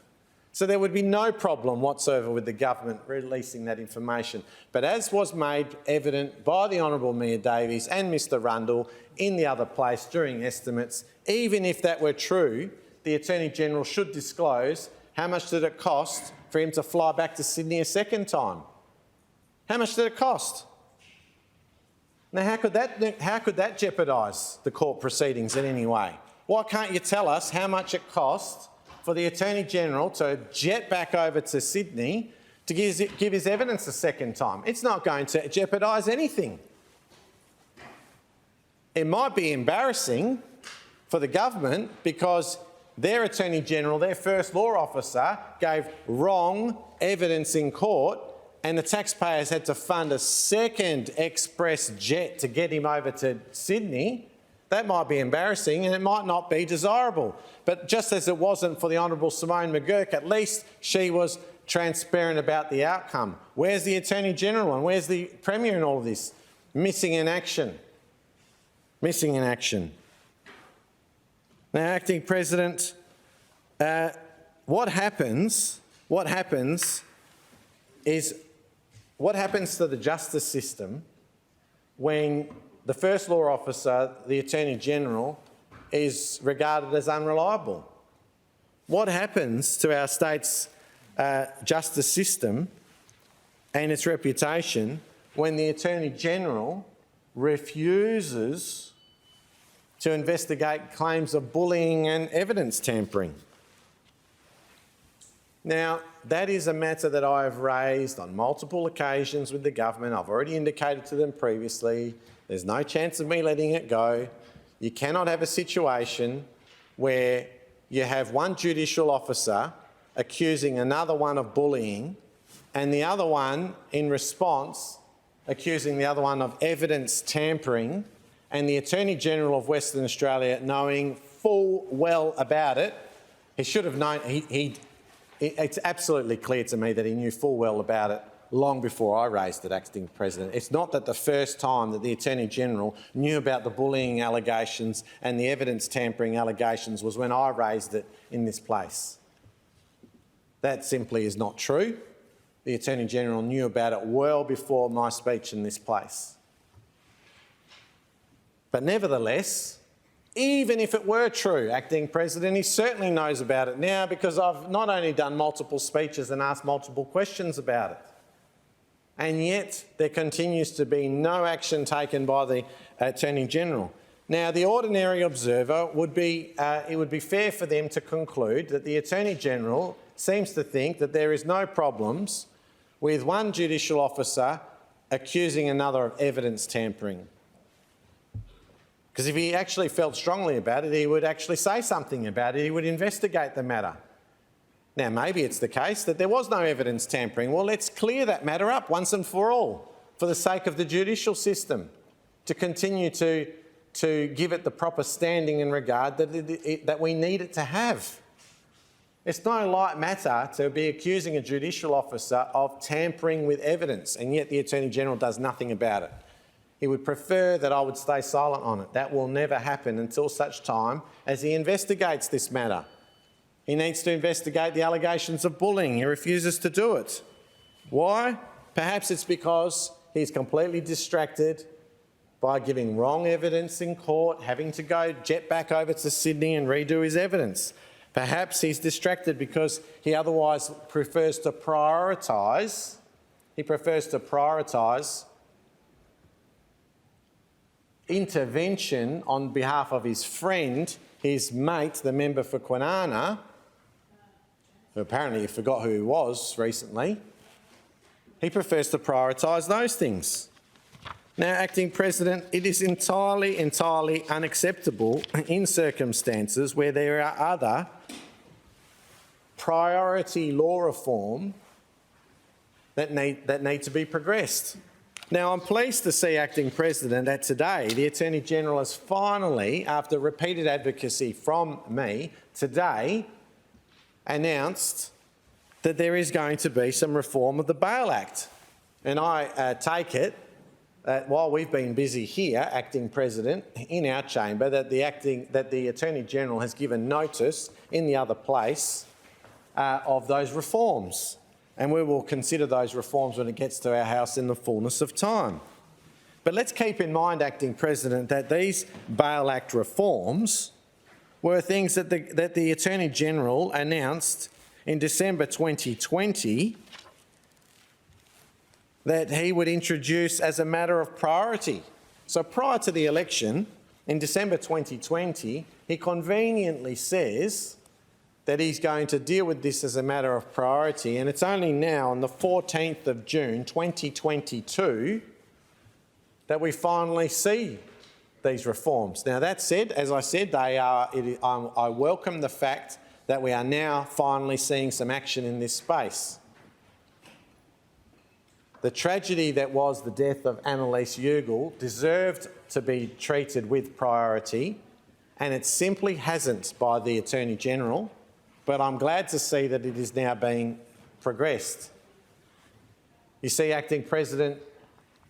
So there would be no problem whatsoever with the government releasing that information. But as was made evident by the Honourable Mayor Davies and Mr Rundle in the other place during estimates, even if that were true, the Attorney-General should disclose how much did it cost for him to fly back to Sydney a second time. How much did it cost? Now, how could that jeopardise the court proceedings in any way? Why can't you tell us how much it cost for the Attorney-General to jet back over to Sydney to give his evidence a second time? It's not going to jeopardise anything. It might be embarrassing for the government because their Attorney-General, their First Law Officer, gave wrong evidence in court and the taxpayers had to fund a second express jet to get him over to Sydney. That might be embarrassing and it might not be desirable. But just as it wasn't for the Honourable Simone McGurk, at least she was transparent about the outcome. Where's the Attorney-General and where's the Premier in all of this? Missing in action. Missing in action. Now, Acting President, what happens to the justice system when the First Law Officer, the Attorney-General, is regarded as unreliable? What happens to our state's justice system and its reputation when the Attorney-General refuses to investigate claims of bullying and evidence tampering? Now, that is a matter that I have raised on multiple occasions with the government. I've already indicated to them previously. There's no chance of me letting it go. You cannot have a situation where you have one judicial officer accusing another one of bullying and the other one, in response, accusing the other one of evidence tampering, and the Attorney-General of Western Australia knowing full well about it. He should have known. It's absolutely clear to me that he knew full well about it long before I raised it, Acting President. It's not that the first time that the Attorney-General knew about the bullying allegations and the evidence tampering allegations was when I raised it in this place. That simply is not true. The Attorney-General knew about it well before my speech in this place. But nevertheless, even if it were true, Acting President, he certainly knows about it now because I've not only done multiple speeches and asked multiple questions about it, and yet there continues to be no action taken by the Attorney-General. Now, the ordinary observer would be, it would be fair for them to conclude that the Attorney-General seems to think that there is no problems with one judicial officer accusing another of evidence tampering. Because if he actually felt strongly about it, he would actually say something about it. He would investigate the matter. Now, maybe it's the case that there was no evidence tampering. Well, let's clear that matter up once and for all, for the sake of the judicial system, to continue to give it the proper standing and regard that we need it to have. It's no light matter to be accusing a judicial officer of tampering with evidence, and yet the Attorney-General does nothing about it. He would prefer that I would stay silent on it. That will never happen until such time as he investigates this matter. He needs to investigate the allegations of bullying. He refuses to do it. Why? Perhaps it's because he's completely distracted by giving wrong evidence in court, having to go jet back over to Sydney and redo his evidence. Perhaps he's distracted because he otherwise prefers to prioritise. He prefers to prioritise intervention on behalf of his friend, his mate, the member for Kwinana, who apparently he forgot who he was recently. He prefers to prioritise those things. Now, Acting President, it is entirely unacceptable in circumstances where there are other priority law reform that need to be progressed. Now, I'm pleased to see, Acting President, that today the Attorney-General has finally, after repeated advocacy from me, today announced that there is going to be some reform of the Bail Act. And I take it that while we've been busy here, Acting President, in our chamber, that the Attorney-General has given notice in the other place of those reforms. And we will consider those reforms when it gets to our House in the fullness of time. But let's keep in mind, Acting President, that these Bail Act reforms were things that the Attorney-General announced in December 2020 that he would introduce as a matter of priority. So prior to the election, in December 2020, he conveniently says that he's going to deal with this as a matter of priority, and it's only now on the 14th of June 2022 that we finally see these reforms. Now, that said, as I said, I welcome the fact that we are now finally seeing some action in this space. The tragedy that was the death of Annalise Ugal deserved to be treated with priority, and it simply hasn't by the Attorney-General. But I'm glad to see that it is now being progressed. You see, Acting President,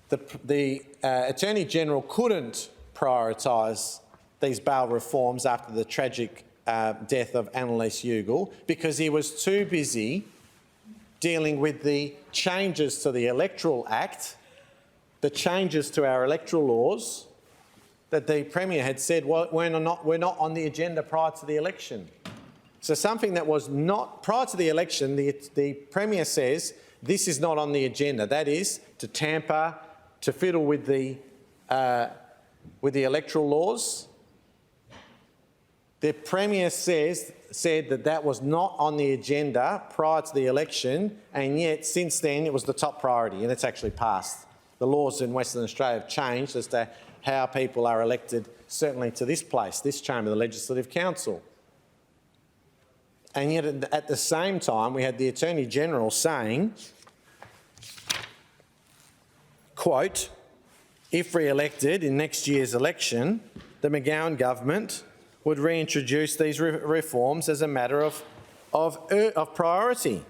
the Attorney-General couldn't prioritise these bail reforms after the tragic death of Annalise Ugal because he was too busy dealing with the changes to the Electoral Act, the changes to our electoral laws that the Premier had said, well, we're not on the agenda prior to the election. So something that was not prior to the election, the Premier says this is not on the agenda. That is to tamper, to fiddle with the electoral laws. The Premier said that was not on the agenda prior to the election, and yet since then it was the top priority, and it's actually passed. The laws in Western Australia have changed as to how people are elected, certainly to this place, this chamber, the Legislative Council. And yet at the same time, we had the Attorney-General saying, quote, if re-elected in next year's election, the McGowan government would reintroduce these reforms as a matter of priority.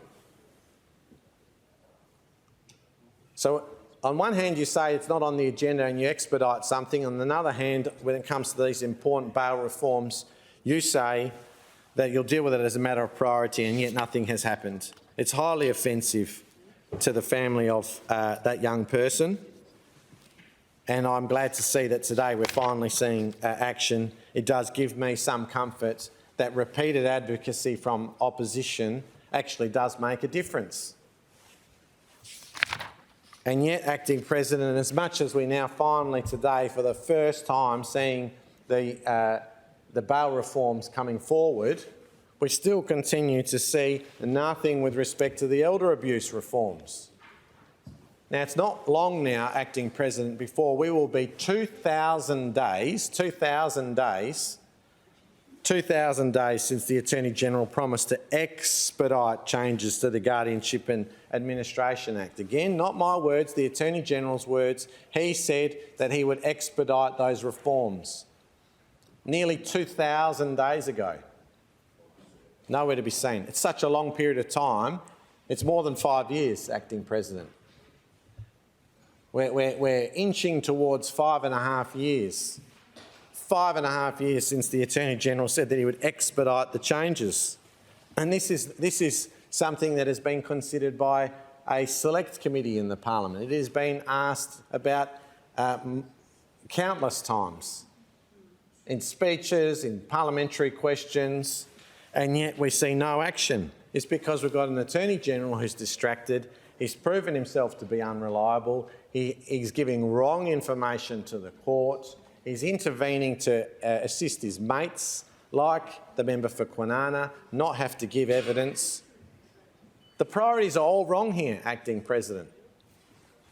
So on one hand, you say it's not on the agenda and you expedite something. On the other hand, when it comes to these important bail reforms, you say that you'll deal with it as a matter of priority, and yet nothing has happened. It's highly offensive to the family of that young person, and I'm glad to see that today we're finally seeing action. It does give me some comfort that repeated advocacy from opposition actually does make a difference. And yet, Acting President, as much as we now finally today for the first time seeing the bail reforms coming forward, we still continue to see nothing with respect to the elder abuse reforms. Now, it's not long now, Acting President, before we will be 2,000 days since the Attorney-General promised to expedite changes to the Guardianship and Administration Act. Again, not my words, the Attorney-General's words. He said that he would expedite those reforms. Nearly 2,000 days ago. Nowhere to be seen. It's such a long period of time. It's more than 5 years, Acting President. We're inching towards 5.5 years. 5.5 years since the Attorney-General said that he would expedite the changes. And this is something that has been considered by a select committee in the Parliament. It has been asked about countless times in speeches, in parliamentary questions, and yet we see no action. It's because we've got an Attorney-General who's distracted. He's proven himself to be unreliable. He's giving wrong information to the court. He's intervening to assist his mates, like the member for Kwinana, not have to give evidence. The priorities are all wrong here, Acting President.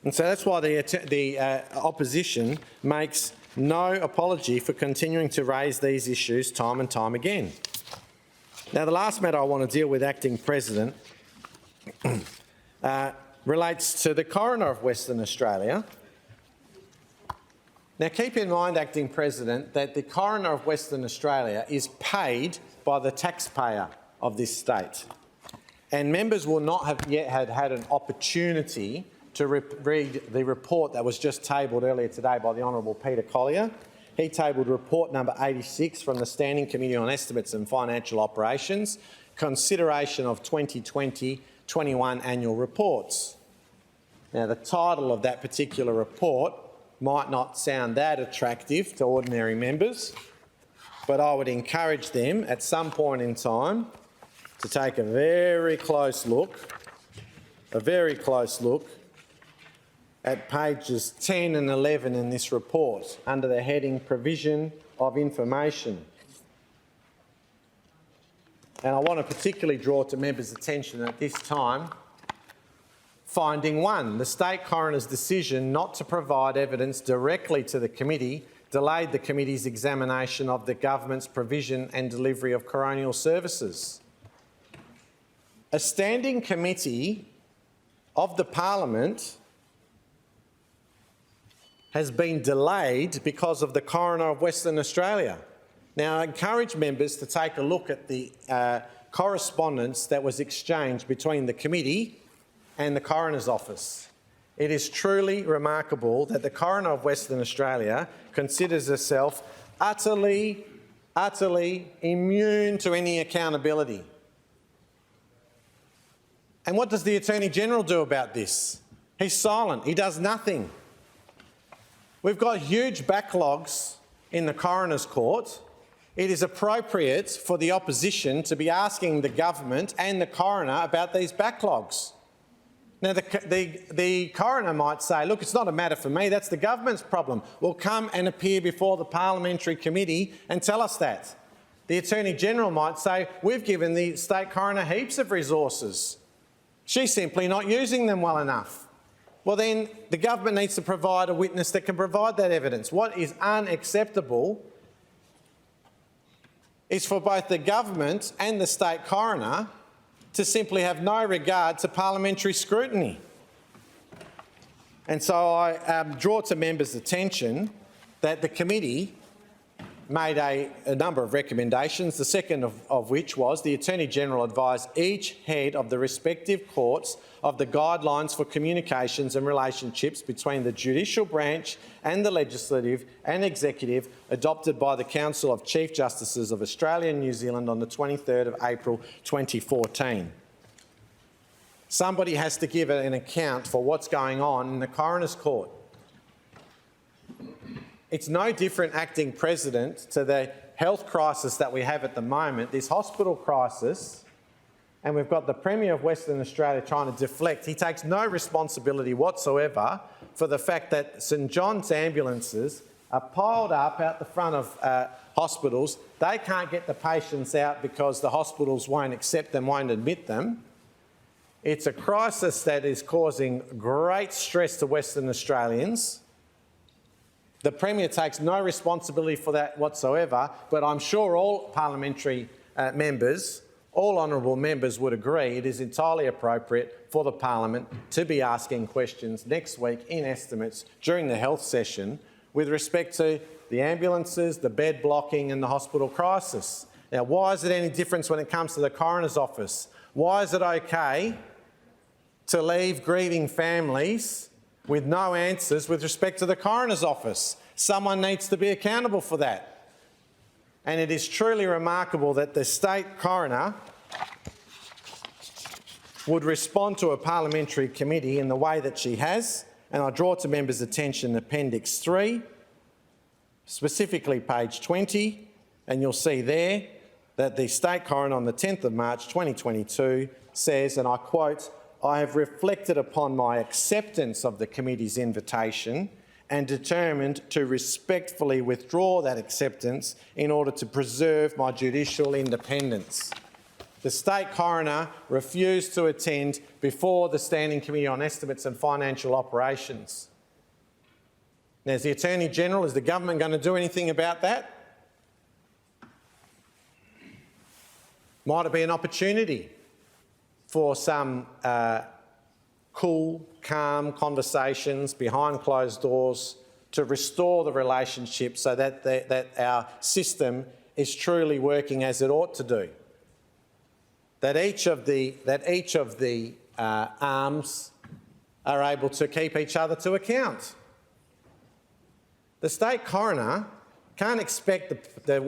And so that's why the opposition makes no apology for continuing to raise these issues time and time again. Now, the last matter I want to deal with, Acting President, relates to the Coroner of Western Australia. Now, keep in mind, Acting President, that the Coroner of Western Australia is paid by the taxpayer of this state, and members will not have yet had an opportunity to read the report that was just tabled earlier today by the Honourable Peter Collier. He tabled report number 86 from the Standing Committee on Estimates and Financial Operations, consideration of 2020-21 annual reports. Now, the title of that particular report might not sound that attractive to ordinary members, but I would encourage them at some point in time to take a very close look at pages 10 and 11 in this report under the heading Provision of Information. And I want to particularly draw to members' attention at this time Finding 1, the State Coroner's decision not to provide evidence directly to the committee delayed the committee's examination of the government's provision and delivery of coronial services. A standing committee of the Parliament has been delayed because of the Coroner of Western Australia. Now, I encourage members to take a look at the correspondence that was exchanged between the committee and the Coroner's Office. It is truly remarkable that the Coroner of Western Australia considers herself utterly immune to any accountability. And what does the Attorney-General do about this? He's silent. He does nothing. We've got huge backlogs in the Coroner's Court. It is appropriate for the opposition to be asking the government and the Coroner about these backlogs. Now, the Coroner might say, look, it's not a matter for me, that's the government's problem. Well, come and appear before the parliamentary committee and tell us that. The Attorney-General might say, we've given the State Coroner heaps of resources. She's simply not using them well enough. Well, then the government needs to provide a witness that can provide that evidence. What is unacceptable is for both the government and the State Coroner to simply have no regard to parliamentary scrutiny. And so I draw to members' attention that the committee made a number of recommendations, the second of which was the Attorney-General advised each head of the respective courts of the guidelines for communications and relationships between the judicial branch and the legislative and executive adopted by the Council of Chief Justices of Australia and New Zealand on the 23rd of April 2014. Somebody has to give an account for what's going on in the Coroner's Court. It's no different, acting President, to the health crisis that we have at the moment, this hospital crisis, and we've got the Premier of Western Australia trying to deflect. He takes no responsibility whatsoever for the fact that St John's ambulances are piled up out the front of hospitals. They can't get the patients out because the hospitals won't accept them, won't admit them. It's a crisis that is causing great stress to Western Australians. The Premier takes no responsibility for that whatsoever, but I'm sure all parliamentary members, all honourable members would agree it is entirely appropriate for the Parliament to be asking questions next week in estimates during the health session with respect to the ambulances, the bed blocking and the hospital crisis. Now, why is it any different when it comes to the Coroner's Office? Why is it okay to leave grieving families with no answers with respect to the Coroner's Office? Someone needs to be accountable for that. And it is truly remarkable that the State Coroner would respond to a parliamentary committee in the way that she has, and I draw to members' attention Appendix 3, specifically page 20, and you'll see there that the State Coroner on the 10th of March 2022 says, and I quote, "I have reflected upon my acceptance of the committee's invitation and determined to respectfully withdraw that acceptance in order to preserve my judicial independence." The State Coroner refused to attend before the Standing Committee on Estimates and Financial Operations. Now, as the Attorney-General, is the government going to do anything about that? Might it be an opportunity for some cool, calm conversations behind closed doors to restore the relationship so that our system is truly working as it ought to do? That each of the arms are able to keep each other to account. The State Coroner can't expect the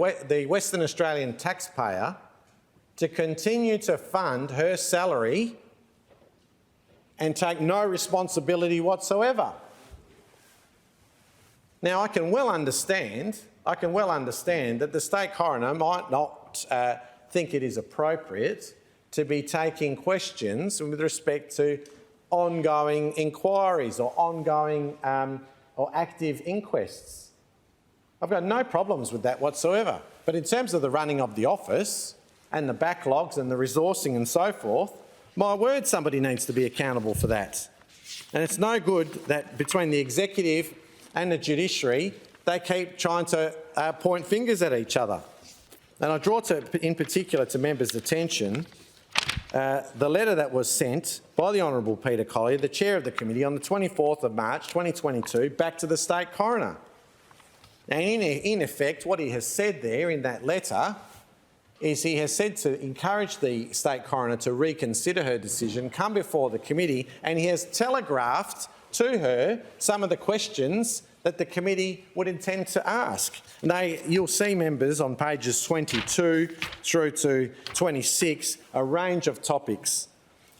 Western Australian taxpayer to continue to fund her salary and take no responsibility whatsoever. Now, I can well understand that the State Coroner might not think it is appropriate to be taking questions with respect to ongoing inquiries or ongoing or active inquests. I've got no problems with that whatsoever. But in terms of the running of the office and the backlogs and the resourcing and so forth, my word, somebody needs to be accountable for that. And it's no good that between the executive and the judiciary, they keep trying to point fingers at each other. And I draw in particular to members' attention the letter that was sent by the Honourable Peter Collier, the Chair of the Committee, on the 24th of March 2022, back to the State Coroner. And in effect, what he has said there in that letter is he has said to encourage the State Coroner to reconsider her decision, come before the committee, and he has telegraphed to her some of the questions that the committee would intend to ask. You'll see, members, on pages 22 through to 26, a range of topics: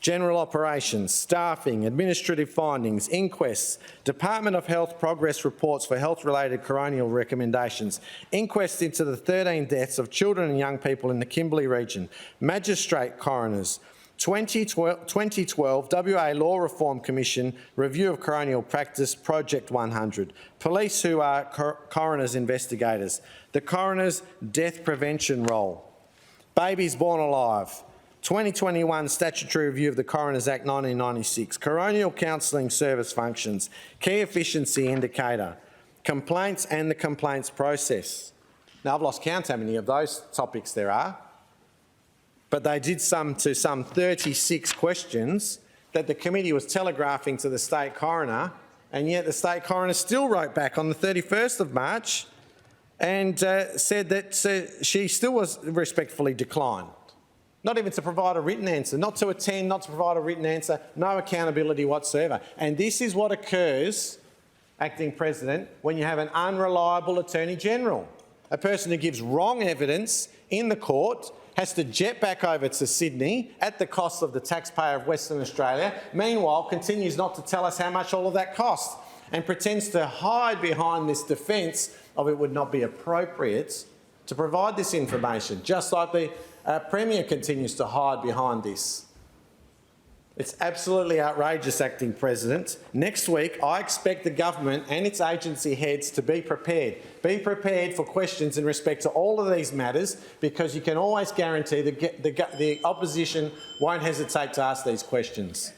general operations, staffing, administrative findings, inquests, Department of Health progress reports for health-related coronial recommendations, inquests into the 13 deaths of children and young people in the Kimberley region, magistrate coroners, 2012 WA Law Reform Commission review of coronial practice, Project 100, police who are coroners investigators, the coroner's death prevention role, babies born alive, 2021 Statutory Review of the Coroners Act 1996, coronial counselling service functions, key efficiency indicator, complaints and the complaints process. Now, I've lost count how many of those topics there are, but they did sum to some 36 questions that the committee was telegraphing to the State Coroner, and yet the State Coroner still wrote back on the 31st of March and said that she still was respectfully declined. Not even to provide a written answer, not to attend, not to provide a written answer, no accountability whatsoever. And this is what occurs, Acting President, when you have an unreliable Attorney-General. A person who gives wrong evidence in the court has to jet back over to Sydney at the cost of the taxpayer of Western Australia, meanwhile continues not to tell us how much all of that costs and pretends to hide behind this defence of it would not be appropriate to provide this information, just like the Premier continues to hide behind this. It's absolutely outrageous, Acting President. Next week, I expect the government and its agency heads to be prepared. Be prepared for questions in respect to all of these matters, because you can always guarantee the opposition won't hesitate to ask these questions.